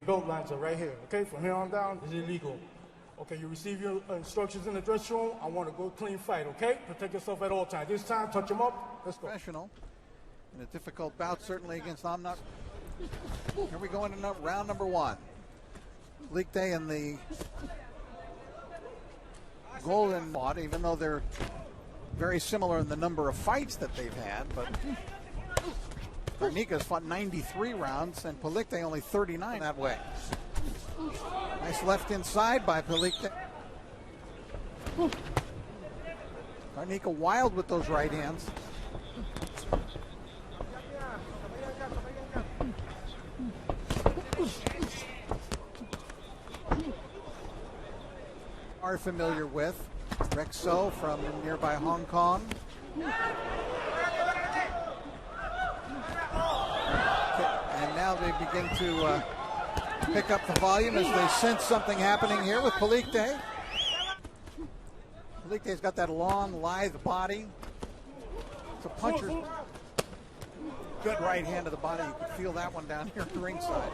Goat lines are right here, okay? From here on down, it's illegal. Okay, you receive your instructions in the dressing room. I want to go clean fight, okay? Protect yourself at all times. This time, touch him up. Let's go. Professional in a difficult bout, certainly against Amnat. Here we go into round number one. Palicte and the Golden fought, even though they're very similar in the number of fights that they've had, but Garnica's fought 93 rounds and Palicte only 39 that way. Nice left inside by Palicte. Garnica wild with those right hands. Are familiar with Rexo from nearby Hong Kong. And now they begin to pick up the volume as they sense something happening here with Palicte. Palicte's got that long, lithe body. It's a puncher's good right hand to the body. You can feel that one down here at the ringside.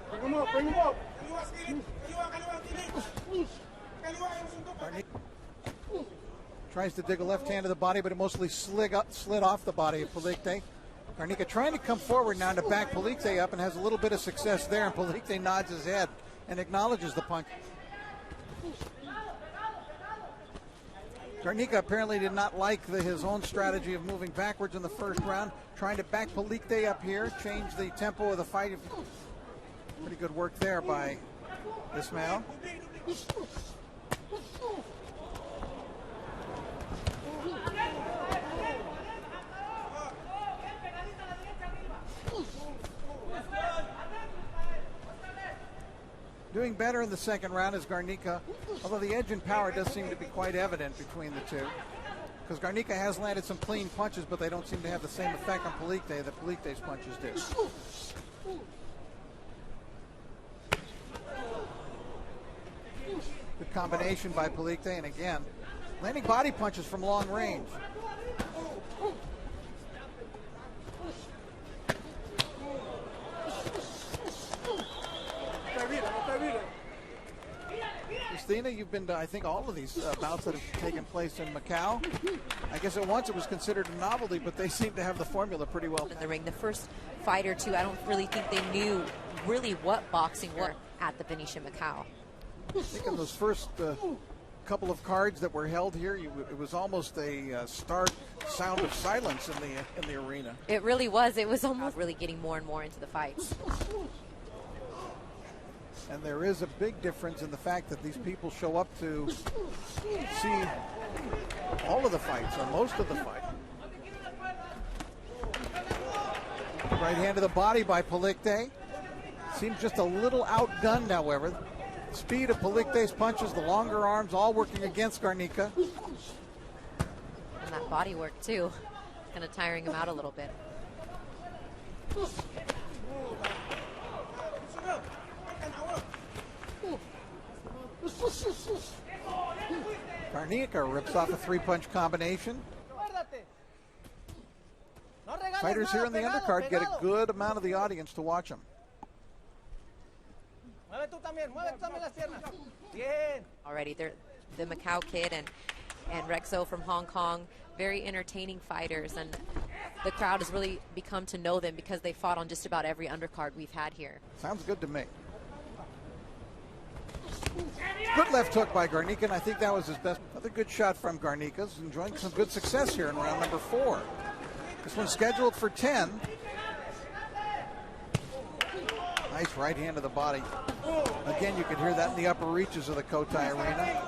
Bring him up, bring him up. Tries to dig a left hand to the body, but it mostly slid off the body of Palicte. Garnica trying to come forward now to back Palicte up and has a little bit of success there, and Palicte nods his head and acknowledges the punch. Garnica apparently did not like his own strategy of moving backwards in the first round, trying to back Palicte up here, change the tempo of the fight. Pretty good work there by Ismail. Doing better in the second round is Garnica, although the edge and power does seem to be quite evident between the two. Because Garnica has landed some clean punches, but they don't seem to have the same effect on Palicte that Palicte's punches do. Good combination by Palicte, and again, landing body punches from long range. Christina, you've been to, I think, all of these bouts that have taken place in Macau. I guess at once it was considered a novelty, but they seem to have the formula pretty well. In the ring, the first fight or two, I don't really think they knew really what boxing were at the Venetian Macau. I think in those first couple of cards that were held here, it was almost a stark sound of silence in the arena. It really was. It was almost really getting more and more into the fights. And there is a big difference in the fact that these people show up to see all of the fights, or most of the fight. Right hand to the body by Palicte. Seems just a little outgunned, however. Speed of Palicte's punches, the longer arms, all working against Garnica. And that body work, too. Kind of tiring him out a little bit. Garnica rips off a three-punch combination. Fighters here in the undercard get a good amount of the audience to watch them. Already, they're the Macau kid and Rexo from Hong Kong, very entertaining fighters, and the crowd has really become to know them because they fought on just about every undercard we've had here. Sounds good to me. Good left hook by Garnica, and I think that was his best. Another good shot from Garnica. He's enjoying some good success here in round number 4. This one's scheduled for 10. Nice right hand to the body. Again, you can hear that in the upper reaches of the Cotai Arena.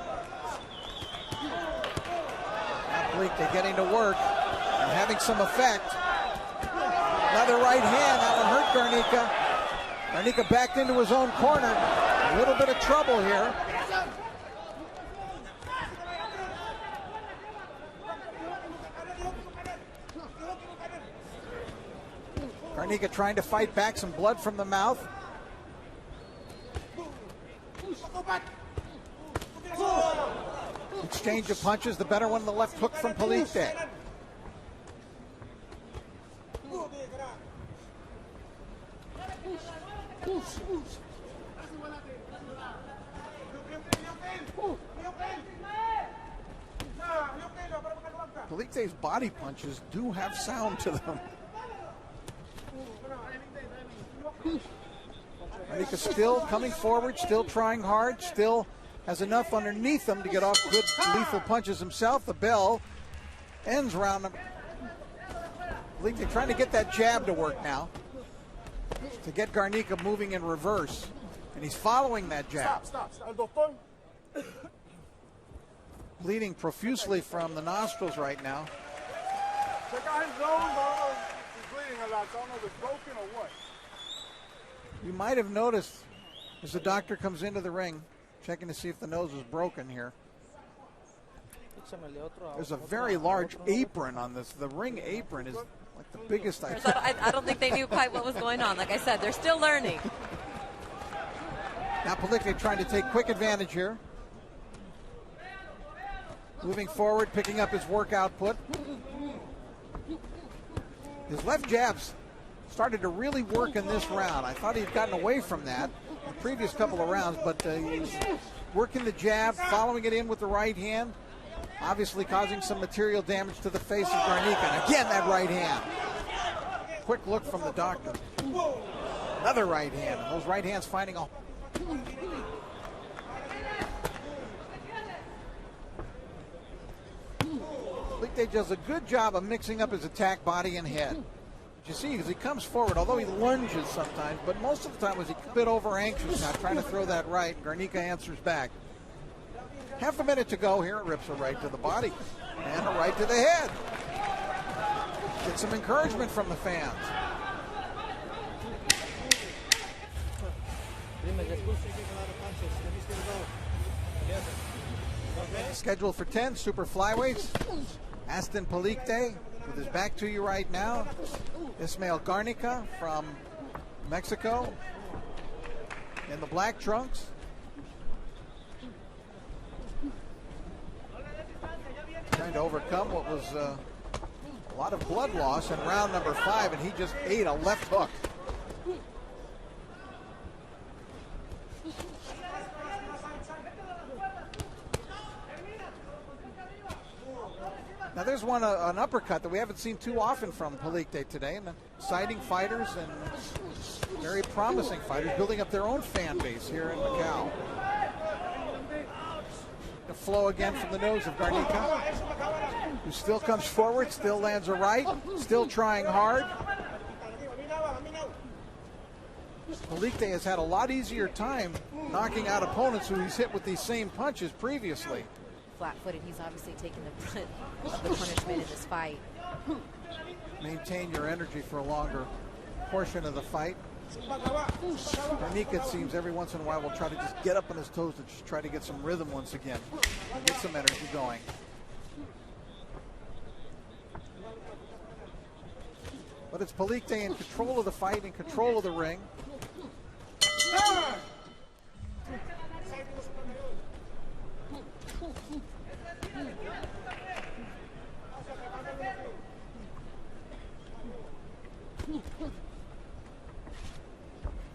Now Palicte getting to work and having some effect. Another right hand, that one hurt Garnica. Garnica backed into his own corner. A little bit of trouble here. Garnica trying to fight back, some blood from the mouth. Exchange of punches, the better one, the left hook from Palicte. Palicte's body punches do have sound to them. Garnica still coming forward, still trying hard, still has enough underneath him to get off good lethal punches himself. The bell ends round number. Palicte trying to get that jab to work now to get Garnica moving in reverse. And he's following that jab. Stop. Bleeding profusely from the nostrils right now. Check out his nose, bro. He's bleeding a lot, so I don't know if it's broken or what. You might have noticed as the doctor comes into the ring, checking to see if the nose is broken here. There's a very large apron on this. The ring apron is like the biggest I've seen. I don't think they knew quite what was going on. Like I said, they're still learning. Now Palicte trying to take quick advantage here. Moving forward, picking up his work output. His left jabs started to really work in this round. I thought he'd gotten away from that the previous couple of rounds, but he's working the jab, following it in with the right hand, obviously causing some material damage to the face of Garnica. And again, that right hand. Quick look from the doctor. Another right hand. Those right hands finding a... Palicte does a good job of mixing up his attack, body, and head. You see, as he comes forward, although he lunges sometimes, but most of the time was he a bit over anxious now, trying to throw that right, and Garnica answers back. Half a minute to go here. It rips a right to the body and a right to the head. Get some encouragement from the fans. Scheduled for 10 super flyweights. Aston Palicte with his back to you right now. Ismael Garnica from Mexico in the black trunks. Trying to overcome what was a lot of blood loss in round number 5, and he just ate a left hook. Now there's one, an uppercut that we haven't seen too often from Palicte today, and exciting fighters and very promising fighters building up their own fan base here in Macau. The flow again from the nose of Garnica, who still comes forward, still lands a right, still trying hard. Palicte has had a lot easier time knocking out opponents who he's hit with these same punches previously. Flat-footed, he's obviously taking the brunt of the punishment in this fight. Maintain your energy for a longer portion of the fight. Garnica, it seems, every once in a while will try to just get up on his toes to just try to get some rhythm once again and get some energy going. But it's Palicte in control of the fight, in control of the ring.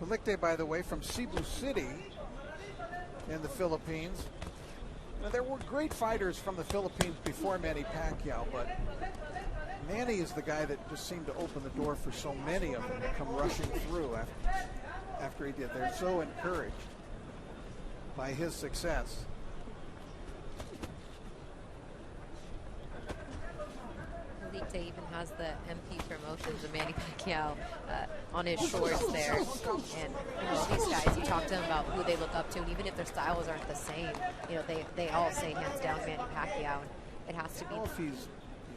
Palicte, by the way, from Cebu City in the Philippines. Now, there were great fighters from the Philippines before Manny Pacquiao, but Manny is the guy that just seemed to open the door for so many of them to come rushing through after he did. They're so encouraged by his success. Palicte even has the MP Promotions of Manny Pacquiao on his shorts there. And you know, these guys, you talk to them about who they look up to, and even if their styles aren't the same, you know, they all say hands down Manny Pacquiao. And it has to be. Well, he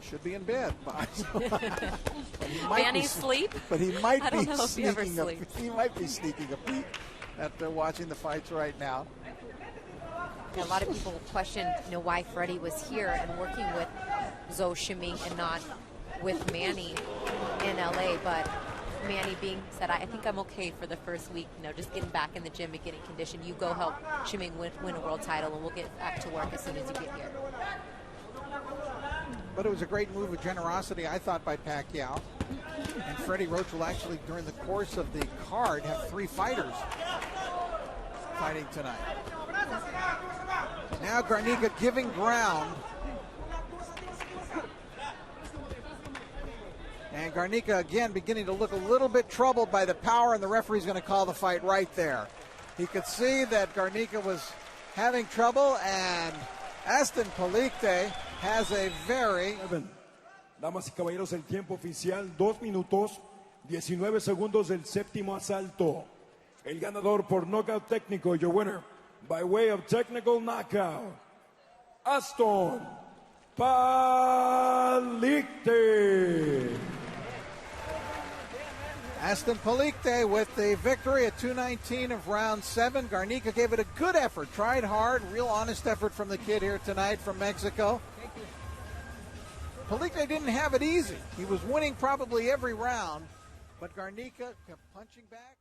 should be in bed. Manny sleep? But he might I don't be know if he ever sneaking sleeps. He might be sneaking a peek after watching the fights right now. A lot of people question, you know, why Freddie was here and working with Zhou Shiming and not with Manny in LA. But Manny being said, I think I'm okay for the first week, you know, just getting back in the gym and getting conditioned. You go help Shiming win a world title, and we'll get back to work as soon as you get here. But it was a great move of generosity, I thought, by Pacquiao. And Freddie Roach will actually, during the course of the card, have 3 fighters fighting tonight. Now Garnica giving ground. And Garnica again beginning to look a little bit troubled by the power, and the referee's going to call the fight right there. He could see that Garnica was having trouble, and Aston Palicte has a very... Damas y caballeros, el tiempo oficial, 2 minutos, 19 segundos del séptimo asalto. El ganador por knockout técnico, your winner, by way of technical knockout, Aston Palicte. Aston Palicte with the victory at 2:19 of round 7. Garnica gave it a good effort, tried hard, real honest effort from the kid here tonight from Mexico. Palicte didn't have it easy. He was winning probably every round, but Garnica kept punching back.